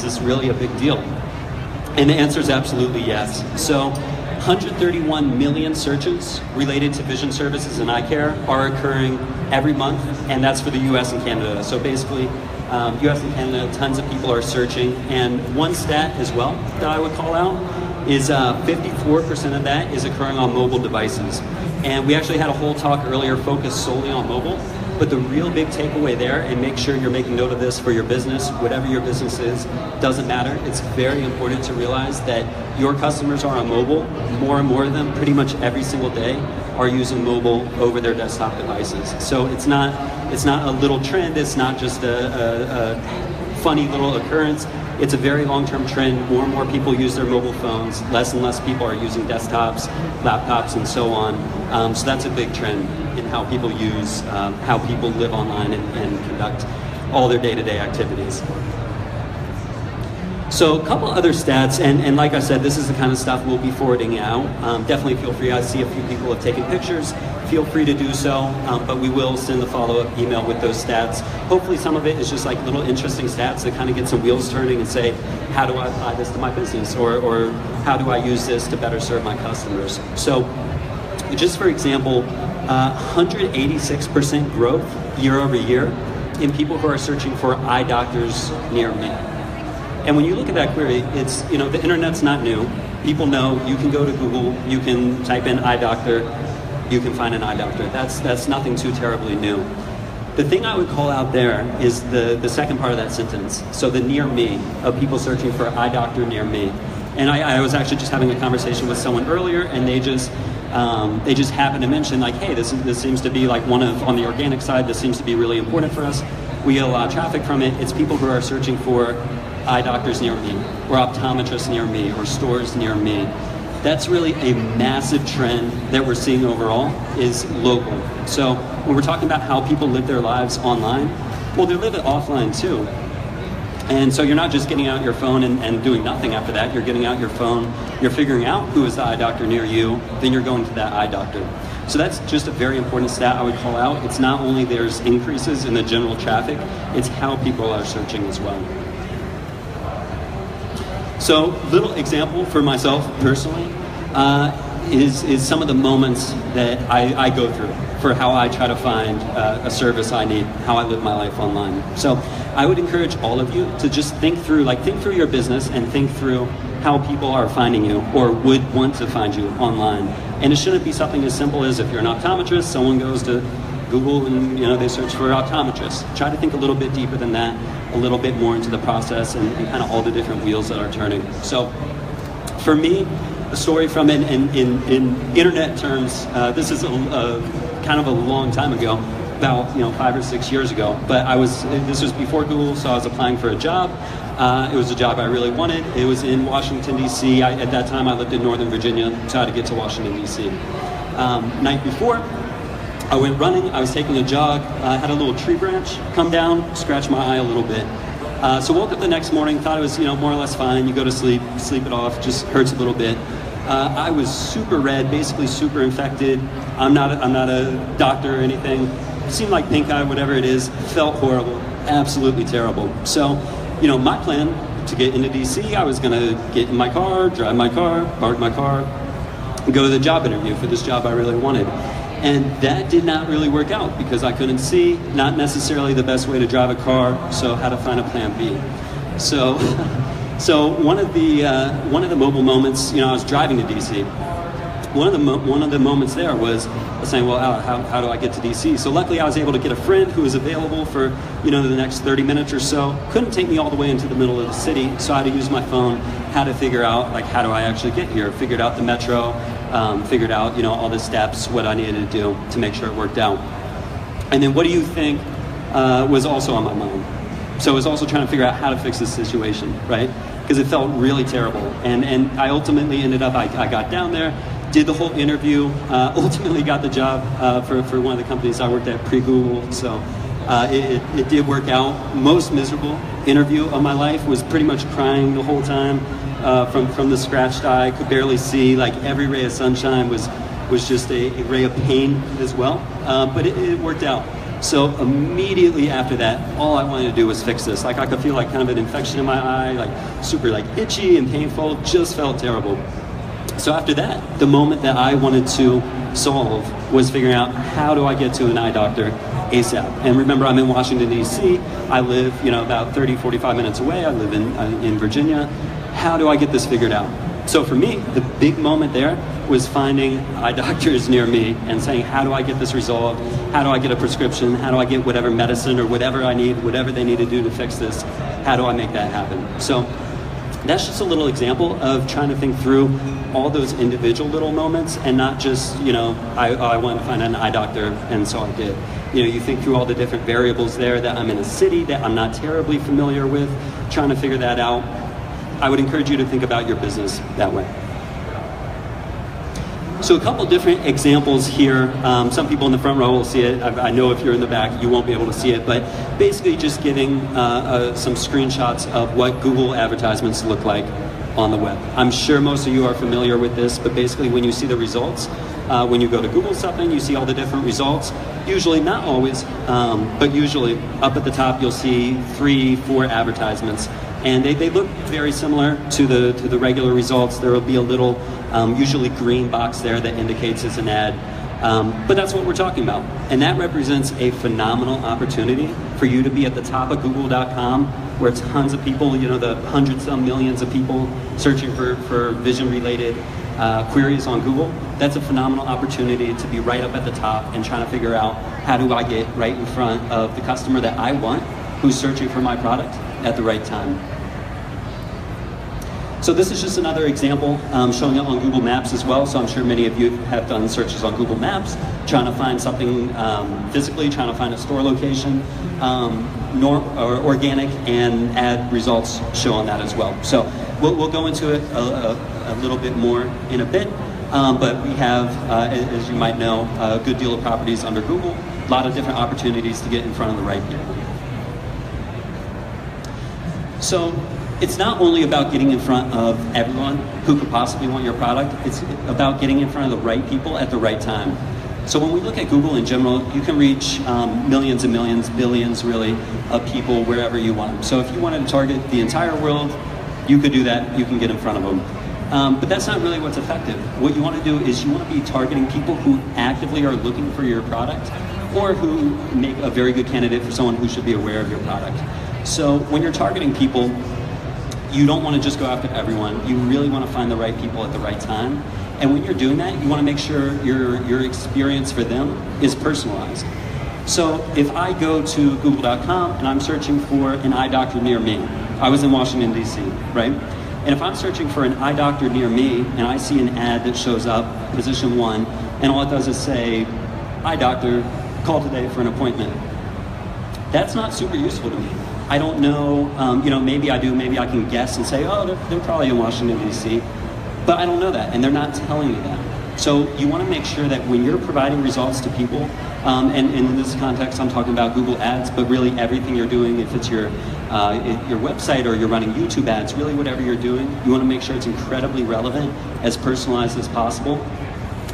this really a big deal? And the answer is absolutely yes. So 131 million searches related to vision services and eye care are occurring every month, and that's for the US and Canada. So basically, US and Canada, tons of people are searching. And one stat as well that I would call out is 54% of that is occurring on mobile devices. And we actually had a whole talk earlier focused solely on mobile. But the real big takeaway there, and make sure you're making note of this for your business, whatever your business is, doesn't matter. It's very important to realize that your customers are on mobile. More and more of them, pretty much every single day, are using mobile over their desktop devices. So it's not a little trend. It's not just a funny little occurrence. It's a very long-term trend. More and more people use their mobile phones. Less and less people are using desktops, laptops, and so on. So that's a big trend in how people use, how people live online and conduct all their day-to-day activities. So a couple other stats, and like I said, this is the kind of stuff we'll be forwarding out. Definitely feel free. I see a few people have taken pictures. Feel free to do so, but we will send the follow-up email with those stats. Hopefully some of it is just like little interesting stats that kind of get some wheels turning and say, how do I apply this to my business? Or how do I use this to better serve my customers? So just for example, 186% growth year over year in people who are searching for eye doctors near me. And when you look at that query, it's, the internet's not new. People know you can go to Google, you can type in eye doctor, you can find an eye doctor. That's nothing too terribly new. The thing I would call out there is the second part of that sentence. So the near me, of people searching for eye doctor near me. And I was actually just having a conversation with someone earlier, and they just happened to mention like, hey, this seems to be like on the organic side, this seems to be really important for us. We get a lot of traffic from it. It's people who are searching for eye doctors near me, or optometrists near me, or stores near me. That's really a massive trend that we're seeing overall is local. So when we're talking about how people live their lives online, well, they live it offline too. And so you're not just getting out your phone and doing nothing after that. You're getting out your phone, you're figuring out who is the eye doctor near you, then you're going to that eye doctor. So that's just a very important stat I would call out. It's not only there's increases in the general traffic, it's how people are searching as well. So, little example for myself personally is some of the moments that I go through for how I try to find a service I need, how I live my life online. So, I would encourage all of you to just think through your business and think through how people are finding you or would want to find you online. And it shouldn't be something as simple as if you're an optometrist, someone goes to Google and they search for optometrist. Try to think a little bit deeper than that, a little bit more into the process and kind of all the different wheels that are turning. So for me, a story from in internet terms, this is kind of a long time ago, about 5 or 6 years ago. But this was before Google, so I was applying for a job. It was a job I really wanted. It was in Washington, D.C. At that time, I lived in Northern Virginia, so I had to get to Washington, D.C. Night before, I went running, I was taking a jog, I had a little tree branch come down, scratch my eye a little bit. So woke up the next morning, thought it was more or less fine. You go to sleep it off, just hurts a little bit. I was super red, basically super infected. I'm not a doctor or anything. Seemed like pink eye, whatever it is, felt horrible, absolutely terrible. So, my plan to get into DC, I was gonna get in my car, drive my car, park my car, and go to the job interview for this job I really wanted. And that did not really work out because I couldn't see, not necessarily the best way to drive a car, so how to find a plan B. So one of the mobile moments, I was driving to DC. One of the moments there was saying, well, how do I get to DC? So luckily I was able to get a friend who was available for, the next 30 minutes or so. Couldn't take me all the way into the middle of the city, so I had to use my phone, how to figure out, how do I actually get here? Figured out the metro, figured out, all the steps, what I needed to do to make sure it worked out. And then what do you think was also on my mind? So I was also trying to figure out how to fix this situation, right? Because it felt really terrible. And I ultimately ended up, I got down there, did the whole interview, ultimately got the job for one of the companies I worked at pre-Google. So it did work out. Most miserable interview of my life, was pretty much crying the whole time from the scratched eye, could barely see, every ray of sunshine was just a ray of pain as well. But it worked out. So immediately after that, all I wanted to do was fix this. Like I could feel like kind of an infection in my eye, like super like itchy and painful, just felt terrible. So after that, the moment that I wanted to solve was figuring out how do I get to an eye doctor ASAP. And remember, I'm in Washington, D.C. I live, about 30, 45 minutes away. I live in Virginia. How do I get this figured out? So for me, the big moment there was finding eye doctors near me and saying, how do I get this resolved? How do I get a prescription? How do I get whatever medicine or whatever I need, whatever they need to do to fix this? How do I make that happen? So that's just a little example of trying to think through all those individual little moments and not just, I wanted to find an eye doctor and so I did. You think through all the different variables there, that I'm in a city that I'm not terribly familiar with, trying to figure that out. I would encourage you to think about your business that way. So a couple different examples here. Some people in the front row will see it. I know if you're in the back, you won't be able to see it, but basically just giving some screenshots of what Google advertisements look like on the web. I'm sure most of you are familiar with this, but basically when you see the results, when you go to Google something, you see all the different results. Usually, not always, but usually up at the top, you'll see 3, 4 advertisements. And they look very similar to the regular results. There will be a little, usually green box there that indicates it's an ad. But that's what we're talking about. And that represents a phenomenal opportunity for you to be at the top of Google.com, where tons of people, the hundreds of millions of people searching for vision-related queries on Google. That's a phenomenal opportunity to be right up at the top and trying to figure out how do I get right in front of the customer that I want, who's searching for my product at the right time. So this is just another example showing it on Google Maps as well. So I'm sure many of you have done searches on Google Maps, trying to find something physically, trying to find a store location, or organic, and ad results show on that as well. So we'll go into it a little bit more in a bit, but we have, as you might know, a good deal of properties under Google, a lot of different opportunities to get in front of the right people. So it's not only about getting in front of everyone who could possibly want your product, it's about getting in front of the right people at the right time. So when we look at Google in general, you can reach millions and millions, billions really, of people wherever you want them. So if you wanted to target the entire world, you could do that, you can get in front of them. But that's not really what's effective. What you want to do is you want to be targeting people who actively are looking for your product, or who make a very good candidate for someone who should be aware of your product. So when you're targeting people, you don't want to just go after everyone. You really want to find the right people at the right time. And when you're doing that, you want to make sure your experience for them is personalized. So if I go to Google.com and I'm searching for an eye doctor near me, I was in Washington, D.C., right? And if I'm searching for an eye doctor near me and I see an ad that shows up, position 1, and all it does is say, eye doctor, call today for an appointment. That's not super useful to me. I don't know, maybe I do, maybe I can guess and say, oh, they're probably in Washington, D.C., but I don't know that, and they're not telling me that. So you want to make sure that when you're providing results to people, and in this context I'm talking about Google Ads, but really everything you're doing, if it's your website or you're running YouTube ads, really whatever you're doing, you want to make sure it's incredibly relevant, as personalized as possible,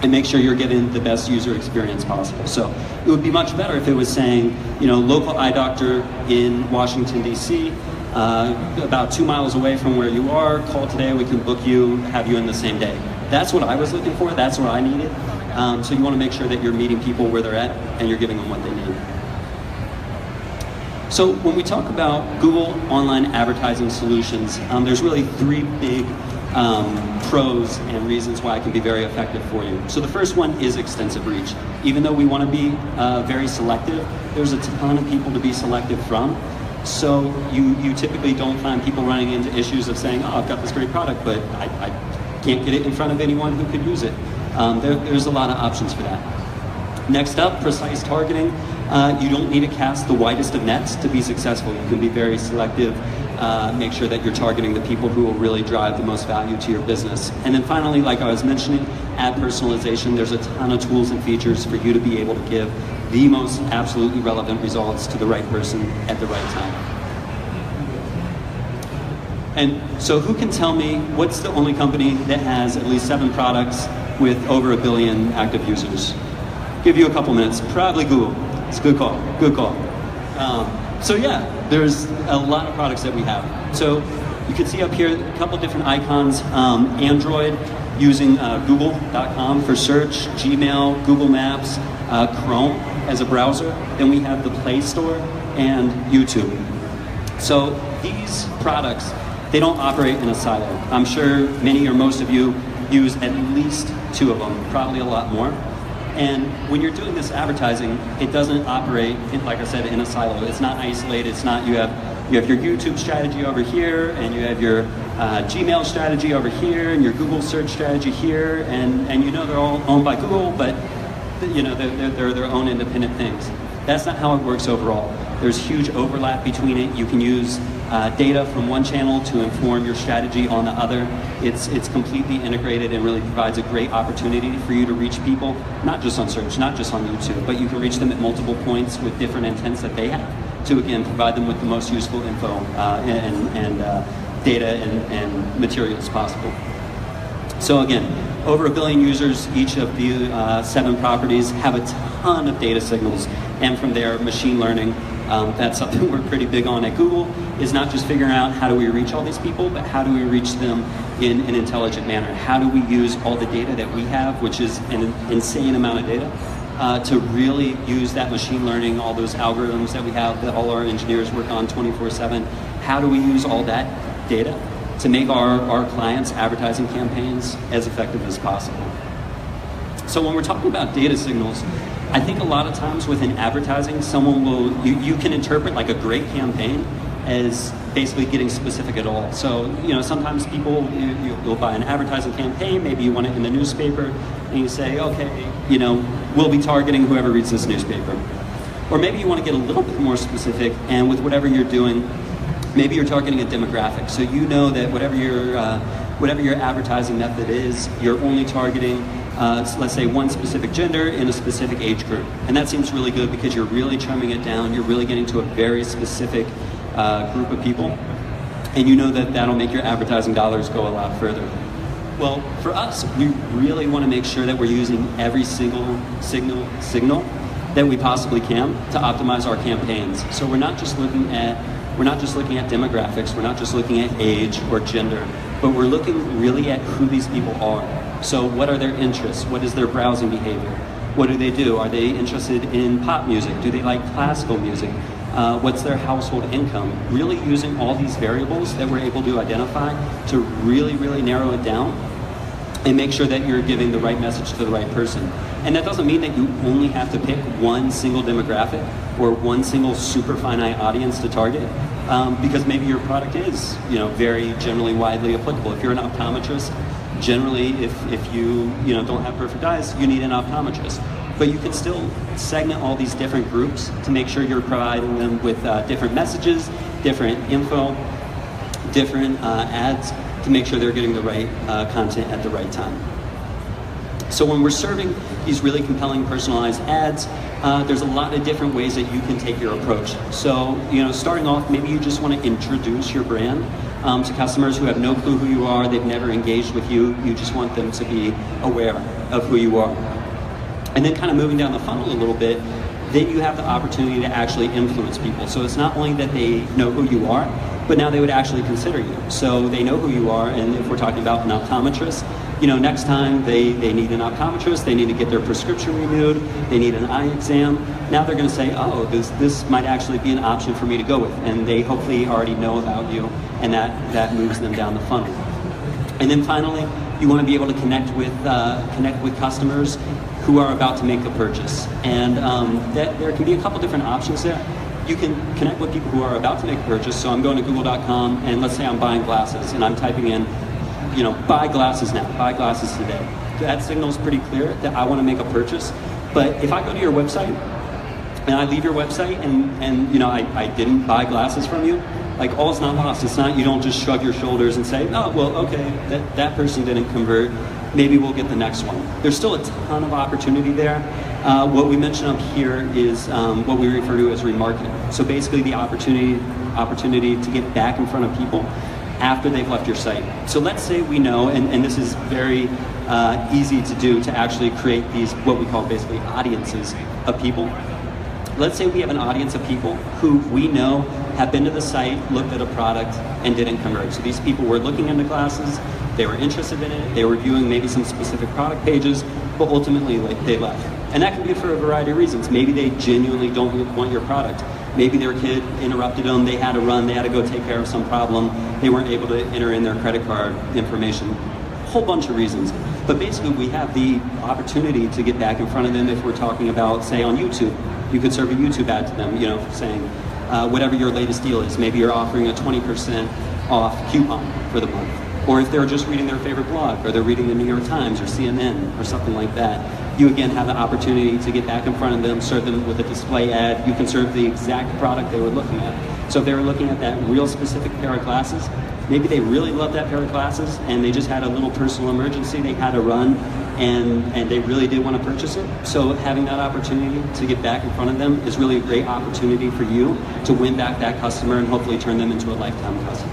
and make sure you're getting the best user experience possible. So it would be much better if it was saying, local eye doctor in Washington, D.C., about 2 miles away from where you are, call today, we can book you, have you in the same day. That's what I was looking for, that's what I needed. So you want to make sure that you're meeting people where they're at and you're giving them what they need. So when we talk about Google online advertising solutions, there's really 3 big pros and reasons why it can be very effective for you. So the first one is extensive reach. Even though we want to be very selective, there's a ton of people to be selective from. So you typically don't find people running into issues of saying, oh, I've got this great product, but I can't get it in front of anyone who could use it. There's a lot of options for that. Next up, precise targeting. You don't need to cast the widest of nets to be successful. You can be very selective, make sure that you're targeting the people who will really drive the most value to your business. And then finally, like I was mentioning, ad personalization. There's a ton of tools and features for you to be able to give the most absolutely relevant results to the right person at the right time. And so who can tell me what's the only company that has at least 7 products with over 1 billion active users? Give you a couple minutes. Probably Google. It's a good call, good call. So yeah, there's a lot of products that we have. So you can see up here a couple different icons. Android, using google.com for search, Gmail, Google Maps, Chrome as a browser. Then we have the Play Store and YouTube. So these products, they don't operate in a silo. I'm sure many or most of you use at least 2 of them, probably a lot more. And when you're doing this advertising, it doesn't operate, like I said, in a silo. It's not isolated. It's not, you have your YouTube strategy over here, and you have your Gmail strategy over here, and your Google search strategy here, and you know they're all owned by Google, but you know they're their own independent things. That's not how it works overall. There's huge overlap between it. You can use data from one channel to inform your strategy on the other. It's completely integrated and really provides a great opportunity for you to reach people, not just on search, not just on YouTube, but you can reach them at multiple points with different intents that they have to, again, provide them with the most useful info and data and materials possible. So again, over 1 billion users. Each of the 7 properties have a ton of data signals, and from there, machine learning. That's something we're pretty big on at Google, is not just figuring out how do we reach all these people, but how do we reach them in an intelligent manner? How do we use all the data that we have, which is an insane amount of data, to really use that machine learning, all those algorithms that we have that all our engineers work on 24/7. How do we use all that data to make our clients' advertising campaigns as effective as possible? So when we're talking about data signals, I think a lot of times within advertising, someone will, you can interpret like a great campaign as basically getting specific at all. So, you know, sometimes people, you'll buy an advertising campaign, maybe you want it in the newspaper, and you say, okay, you know, we'll be targeting whoever reads this newspaper. Or maybe you want to get a little bit more specific, and with whatever you're doing, maybe you're targeting a demographic. So you know that whatever your advertising method is, you're only targeting let's say one specific gender in a specific age group. And that seems really good because you're really trimming it down, you're really getting to a very specific group of people, and you know that that'll make your advertising dollars go a lot further. Well, for us, we really want to make sure that we're using every single signal that we possibly can to optimize our campaigns. So we're not just looking at demographics, we're not just looking at age or gender, but we're looking really at who these people are. So what are their interests? What is their browsing behavior? What do they do? Are they interested in pop music? Do they like classical music? What's their household income? Really using all these variables that we're able to identify to really, really narrow it down and make sure that you're giving the right message to the right person. And that doesn't mean that you only have to pick one single demographic or one single super finite audience to target, because maybe your product is, you know, very generally widely applicable. If you're an optometrist, generally, if you don't have perfect eyes, you need an optometrist. But you can still segment all these different groups to make sure you're providing them with different messages, different info, different ads to make sure they're getting the right content at the right time. So when we're serving these really compelling personalized ads, there's a lot of different ways that you can take your approach. So, you know, starting off, maybe you just want to introduce your brand to customers who have no clue who you are, they've never engaged with you, you just want them to be aware of who you are. And then kind of moving down the funnel a little bit, then you have the opportunity to actually influence people. So it's not only that they know who you are, but now they would actually consider you. So they know who you are, and if we're talking about an optometrist, you know, next time they need an optometrist, they need to get their prescription renewed, they need an eye exam, now they're going to say, oh, this might actually be an option for me to go with, and they hopefully already know about you, and that moves them down the funnel. And then finally, you want to be able to connect with customers who are about to make a purchase, and there can be a couple different options there. You can connect with people who are about to make a purchase. So I'm going to google.com, and let's say I'm buying glasses, and I'm typing in, you know, buy glasses now, buy glasses today. That signal's pretty clear that I want to make a purchase. But if I go to your website and I leave your website and you know, I didn't buy glasses from you, like, all's not lost. It's not, you don't just shrug your shoulders and say, oh, well, okay, that person didn't convert, maybe we'll get the next one. There's still a ton of opportunity there. What we mentioned up here is what we refer to as remarketing. So basically the opportunity to get back in front of people after they've left your site. So let's say we know, and this is very easy to do, to actually create these, what we call basically audiences of people. let's say we have an audience of people who we know have been to the site, looked at a product, and didn't convert. So these people were looking into glasses, they were interested in it, they were viewing maybe some specific product pages, but ultimately they left. And that can be for a variety of reasons. Maybe they genuinely don't want your product. Maybe their kid interrupted them, they had to run, they had to go take care of some problem, they weren't able to enter in their credit card information. A whole bunch of reasons. But basically we have the opportunity to get back in front of them if we're talking about, say, on YouTube. You could serve a YouTube ad to them, saying whatever your latest deal is. Maybe you're offering a 20% off coupon for the month. Or if they're just reading their favorite blog, or they're reading the New York Times or CNN or something like that, you again have the opportunity to get back in front of them, serve them with a display ad. You can serve the exact product they were looking at. So if they were looking at that real specific pair of glasses, maybe they really love that pair of glasses and they just had a little personal emergency, they had to run, and they really did want to purchase it. So having that opportunity to get back in front of them is really a great opportunity for you to win back that customer and hopefully turn them into a lifetime customer.